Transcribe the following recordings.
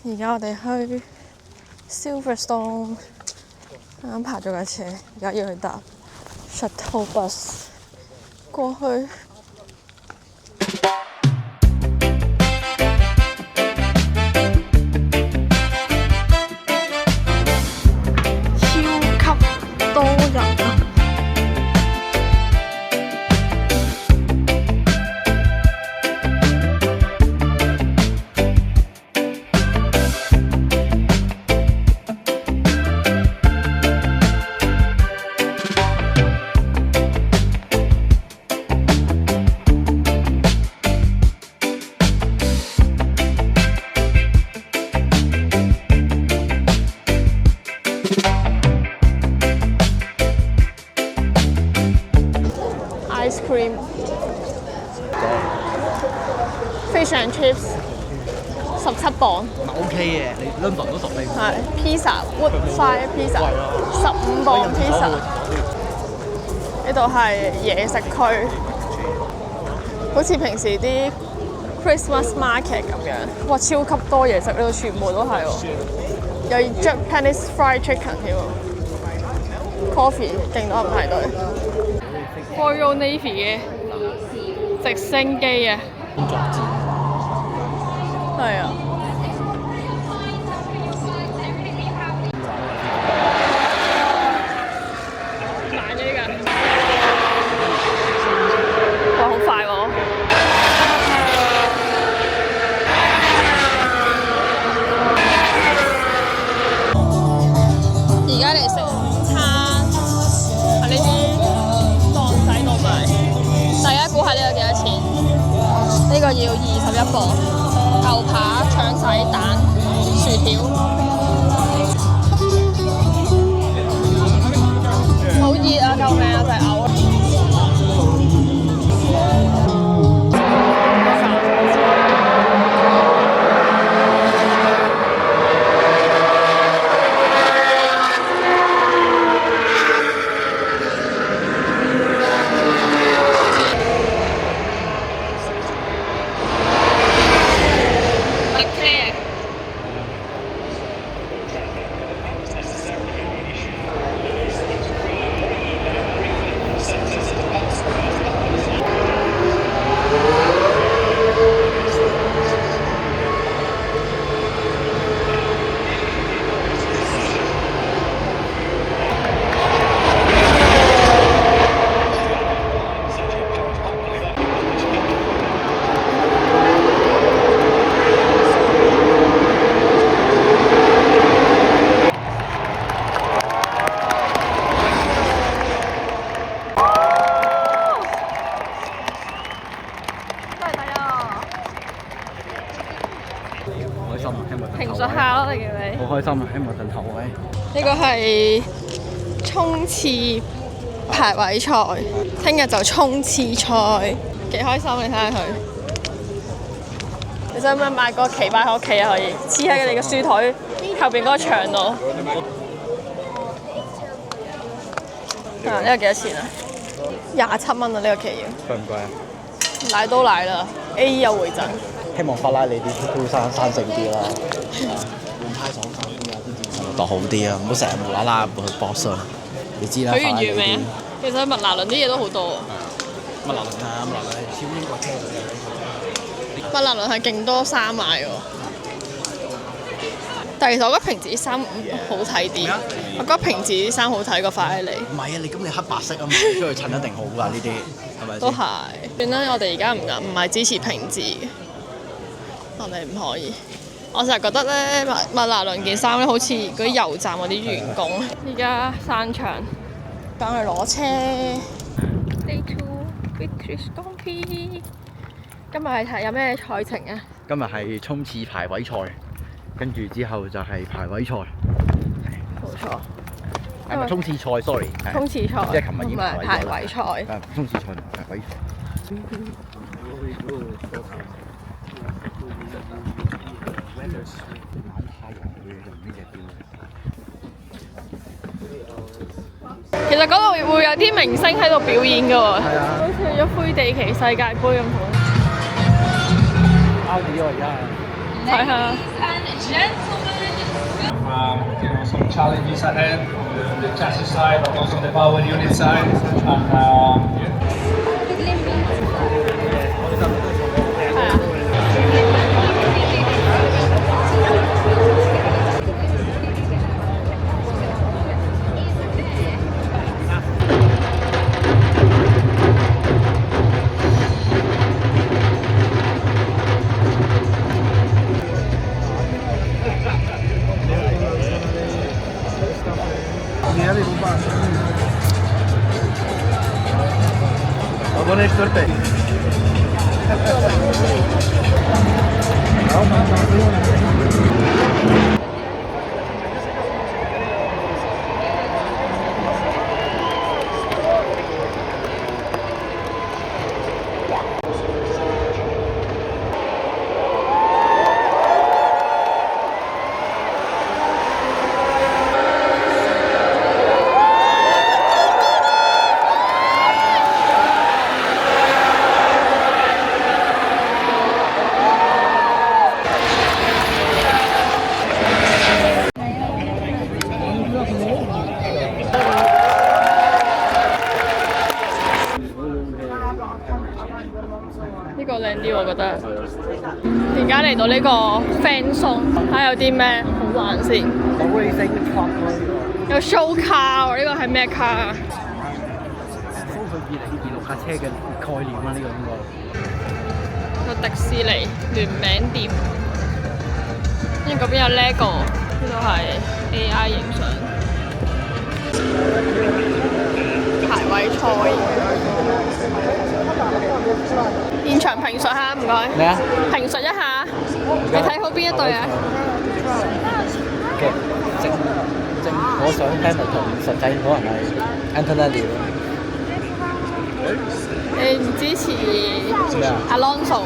而家我哋去 Silverstone，啱啱爬咗架車，而家要去搭 shuttle bus 過去。超級多人啊！Ice cream, fish and chips， 17磅。OK 嘅，你 London 都10蚊。係 pizza wood fire pizza， 15磅 pizza。呢度係嘢食區，好似平時啲 Christmas market 咁樣。哇，超級多嘢食，呢度全部都係喎。有 Japanese fried chicken 添喎 ，coffee 勁多人排隊。Royal Navy 嘅直升機啊，係啊，慢咗呢架，哇好快喎！而家嚟食午餐喺呢啲檔仔度買，大家估下呢個幾多錢？呢個要21磅，牛扒、腸仔、蛋、薯條，好熱啊！救命啊！就係嘔。評述下咯，你叫你。好開心啊！喺莫頓頭位。呢個係衝刺排位賽，聽日就衝刺賽，幾開心！你睇下佢。你想唔想買個旗擺喺屋企啊？可以黐喺你嘅書台後邊嗰個牆度。啊！呢個幾多錢啊？27蚊啊！呢個旗要。貴唔貴啊？奶都奶啦 ，A 有回贈。希望法拉利啲都生性啲啦，換胎爽手啲啊，啲度好啲啊，唔好成日無啦啦去搏傷。你知啦，許願完未啊？其實麥拿倫啲嘢都好多。麥拿倫啊，麥拿倫係超英國車嚟嘅。麥拿倫係勁多衫買喎，但係其實我覺得平時啲衫好睇啲。我覺得平時啲衫好睇過法拉利。唔係啊，你咁你黑白色啊嘛，你出去襯一定好㗎呢啲，係咪先？都係。算啦，我哋而家唔係支持平治嘅。我哋唔可以，我成日覺得咧麥拿倫件衫咧好似嗰啲油站嗰啲員工。而家散場，返去攞車。Day 2 British Grand Prix。今日係睇有咩賽程啊？今日係衝刺排位賽，跟住之後就係排位賽。冇錯。係咪衝刺賽 ？sorry。衝刺賽。即係琴日已經排位賽。衝刺賽同排位賽。其實嗰度會有啲明星喺度表演㗎喎，好似咗灰地旗世界盃咁好。歐迪喎而家係。睇下。some challenges ahead, the chassis side, but also the power unit side. And 我幫你準備。呢個靚啲，我覺得。而家嚟到呢個 fan zone，睇下有啲咩好玩先。有 show car 喎，呢個係咩 car 啊？收佢2026架車嘅概念啦，呢個應該。個迪士尼聯名店，跟住嗰邊有 LEGO， 呢度係 AI 影相。排位賽。現場評述下，唔該。咩啊？評述一下，你睇好邊一隊啊？我想 Hamilton， 實際可能係 Antonelli。你唔支持咩啊？Alonso 啊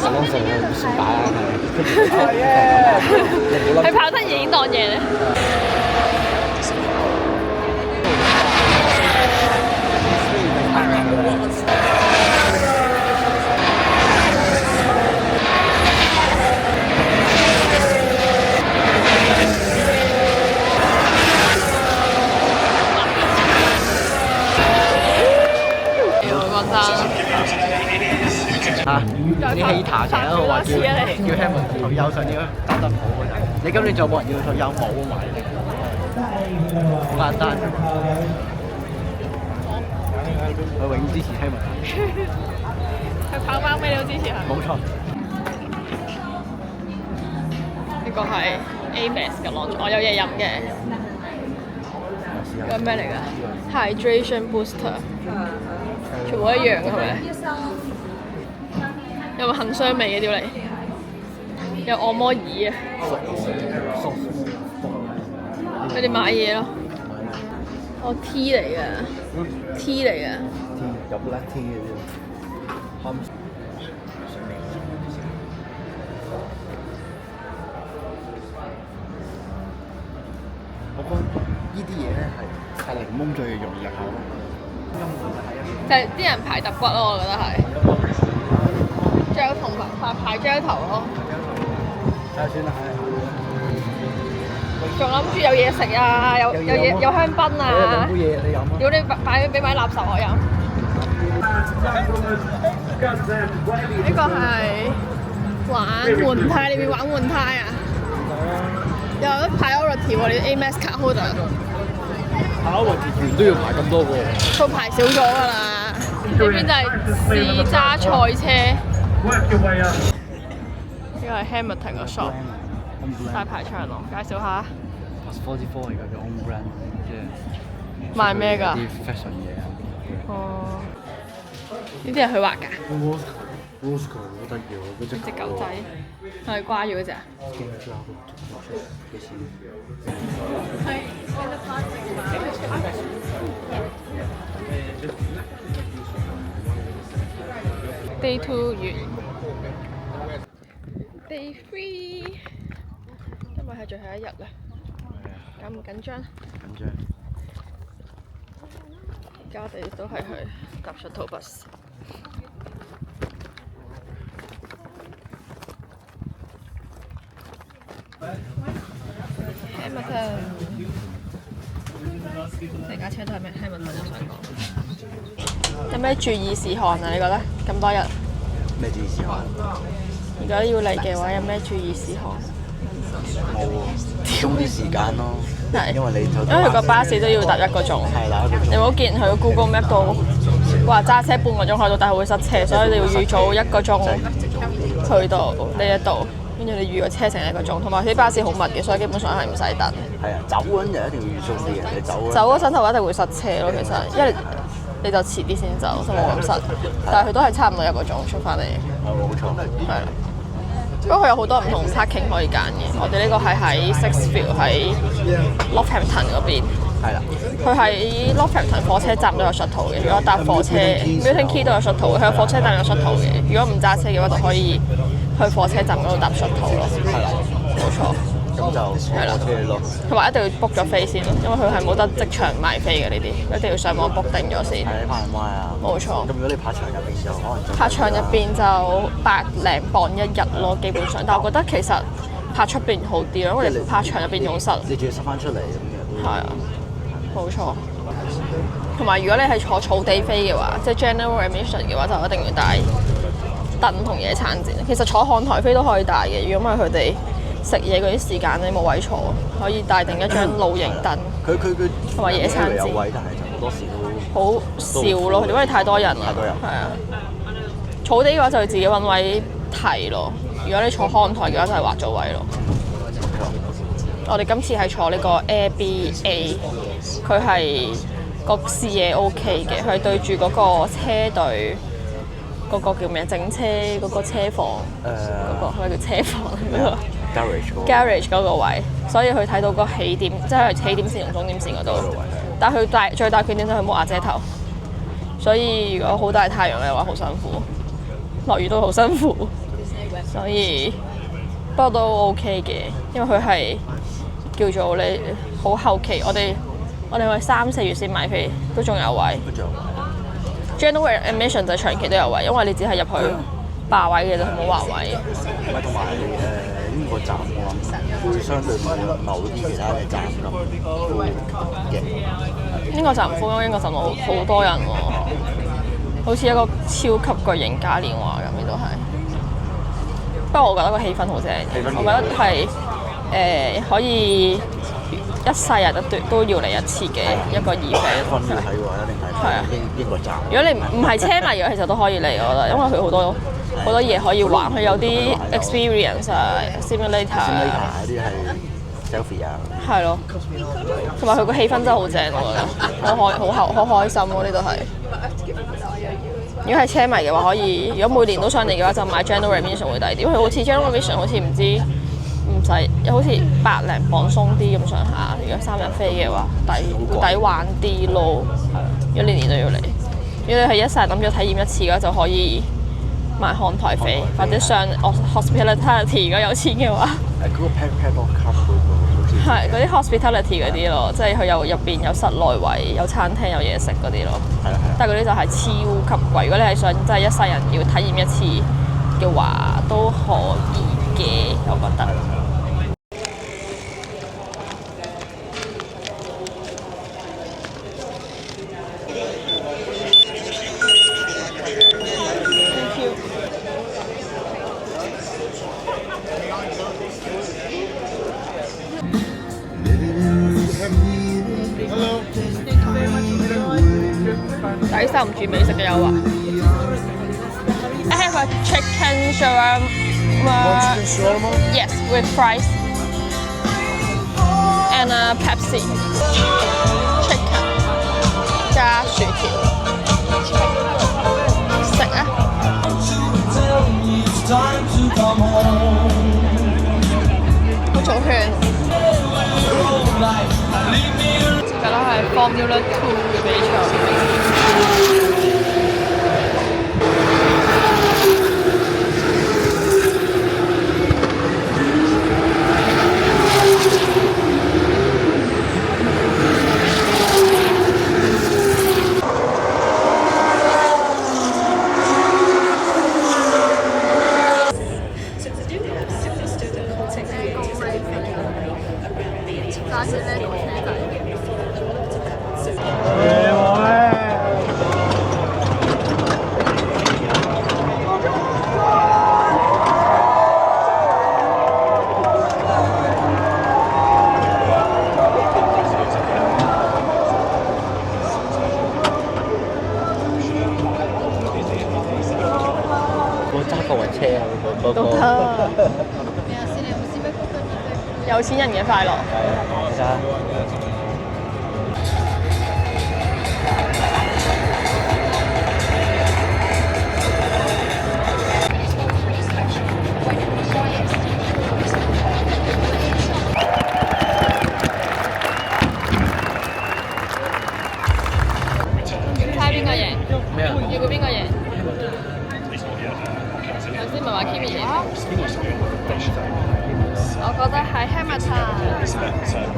？Alonso 我唔算打啦，係。佢跑得已經當嘢咧。嚇！啲 hater 成日都話叫 Hamilton 退休，想點樣打得好嗰陣？你今年仲有冇人要退休？冇啊嘛，好簡單。我永遠支持 Hamilton。佢跑翻咩都支持佢。冇錯。呢個係 Amex 嘅朗我有嘢飲嘅。呢個咩嚟㗎 ？Hydration Booster， 全部一樣嘅係咪？有冇杏霜味嘅屌你？有按摩椅啊！佢哋買嘢咯。哦 T 嚟㗎 ，T 嚟㗎。有 black tea 嘅啫。我覺得呢啲嘢咧係檸檬最容易入口。就係啲人排揼骨咯，我覺得係。膠同排膠頭咯。睇下先啦，仲諗住有嘢食啊，有香檳啊。杯嘢你飲啊！如果你俾埋垃圾我飲。呢個係玩換胎，你會玩換胎啊？有得排 priority 喎，你 Amex 卡 holder。Priority 完都要排咁多個。都排少咗㗎啦。呢邊就係試揸賽車。呢個係 Hamilton 個 shop， 大排長龍，介紹下。44嚟㗎，叫 own brand， 即係賣咩㗎？啲 fashion 嘢啊。哦，呢啲係佢畫㗎。Roscoe 好得意喎，嗰隻狗仔係掛住嗰隻。Day 2完 ，Day 3，今日係最後一日啦。緊唔緊張？緊張。而家我哋都係去搭 shuttle bus。Hamilton，成架車都係咩 Hamilton 想講。有咩注意事項啊？你覺得咁多日？咩注意事項？如果要嚟嘅話，有咩注意事項？冇喎，充啲時間咯。係，因為佢個巴士都要搭1個鐘。係啦，1個鐘。你冇見佢 Google Map 度話揸車半個鐘去到，但係會塞車，所以你要預早1個鐘去到呢一度，跟住你預個車程1個鐘，同埋啲巴士好密嘅，所以基本上係唔使等。係啊，走嗰陣就一定要預早啲嘅，你走嗰陣就一定會塞車咯，其實，因為你就遲啲先走，就冇咁塞。但係佢都係差唔多1個鐘出翻嚟。冇錯。係啦。不過佢有好多唔同 parking 可以揀嘅。我哋呢個係喺 Sixfield 喺 Northampton 嗰邊。係啦。佢喺 Northampton 火車站都有 shuttle 嘅。如果搭火車 Milton Key 都有 shuttle 嘅。佢有火車站有 shuttle 嘅。如果唔揸車嘅話，就可以去火車站嗰度搭 shuttle 咯。係啦。冇錯。咁就係啦，車咯。同埋一定要 book 咗飛先咯，因為佢係冇得即場買飛嘅呢啲，一定要上網 book 定咗先。係拍人歪啊！冇錯。咁如果你拍場入邊就可能拍場入邊就100零磅1日咯，基本上。但我覺得其實拍出邊好啲咯，因為你拍場入邊仲塞。你仲要塞翻出嚟咁嘅。係啊，冇錯。同埋如果你係坐草地飛嘅話，即係 general admission 嘅話，就一定要帶凳同野餐墊。其實坐看台飛都可以帶嘅，如果唔係佢哋食嘢嗰啲時間你冇位坐，可以帶定一張露營凳。佢同埋野餐墊。有位，但係就好多時都好少咯，因為太多人啦。太多人。係啊。草地嘅話就要自己揾位睇咯。如果你坐看台嘅話就係劃咗位咯。我哋今次係坐呢個 Airbnb， 佢係個視野 OK 嘅，佢係對住嗰個車隊嗰個叫咩？整車嗰個車房嗰個係咪叫車房嗰個？Garage 嗰個位，所以佢睇到個起點，即係起點線同終點線嗰度。但係佢最大缺點就係冇瓦遮頭，所以如果好大太陽嘅話好辛苦，落雨都好辛苦。所以不過都 OK 嘅，因為佢係叫做你好後期，我哋係3、4月先買飛，都仲有位。General admission 就長期都有位，因為你只係入去霸位嘅就冇劃位。同埋呢個站我諗會相對冇某啲其他嘅站咁嘅。呢個站附近呢個站好多人喎，好似一個超級巨型嘉年華咁，呢度係。不過我覺得個氣氛好正，我覺得係可以一世人都要嚟一次嘅一個event。要睇嘅話，一定係英國站。如果你唔係車迷嘅，其實都可以嚟，我覺得，因為佢好多嘢可以玩，佢有啲 experience 啊 ，simulator 啊。嗰啲係 selfie 啊。係咯，同埋佢個氣氛真係好正，我覺得好開心咯，呢度係。如果係車迷嘅話，可以如果每年都上嚟嘅話，就買 General Admission 會抵啲，因為好似 General Admission 好似唔使，好似100零磅鬆啲咁上下。如果3日飛嘅話，抵玩啲咯。如果年年都要嚟，如果你係一世諗住體驗一次嘅話，就可以買看台飛，或者上 hospitality 如果有錢嘅話。嗰個 padlock cup 嗰個係嗰啲 hospitality 嗰啲咯，即係佢入邊有室內位、有餐廳、有嘢食嗰啲咯。但係嗰啲就係超級貴。如果你係想真係一世人要體驗一次嘅話，都可以嘅，我覺得。抵受唔住美食嘅誘惑。I have a chicken shawarma. Yes, with fries and a Pepsi. Chicken 加薯條。食啊！好重圈。而家係 Formula 2嘅比賽。揸車呢個車仔。都得。有錢人嘅快樂。係啊，猜邊個贏？咩啊？要估邊個贏？頭先咪話 Kimi 贏。我覺得係 Hamilton。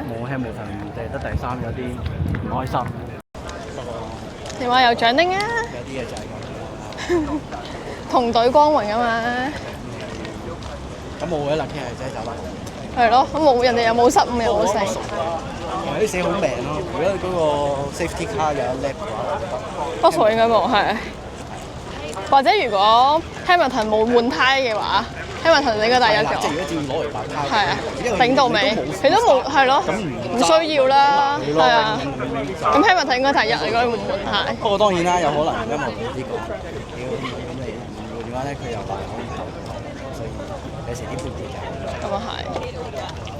冇 Hamilton 得第三，有啲唔開心。電話有獎丁啊！有啲嘢就係咁。同隊光榮啊嘛。咁冇嘅啦，傾係真係走啦。係咯，咁冇人哋又冇失誤又冇成。同埋啲死好命咯，如果嗰個 safety car 有一 lap 嘅話， Russell 應該冇係。或者如果 Hamilton 冇換胎嘅話，Hamilton 應該第一咗。即係如果照攞嚟白胎，係啊，頂到尾，佢都冇係咯，唔需要啦，係啊。咁 Hamilton 應該第一，如果唔換胎。不過當然啦，有可能因為呢個咁你唔換嘅話咧，佢又大可以投，所以有時啲判斷就咁啊係。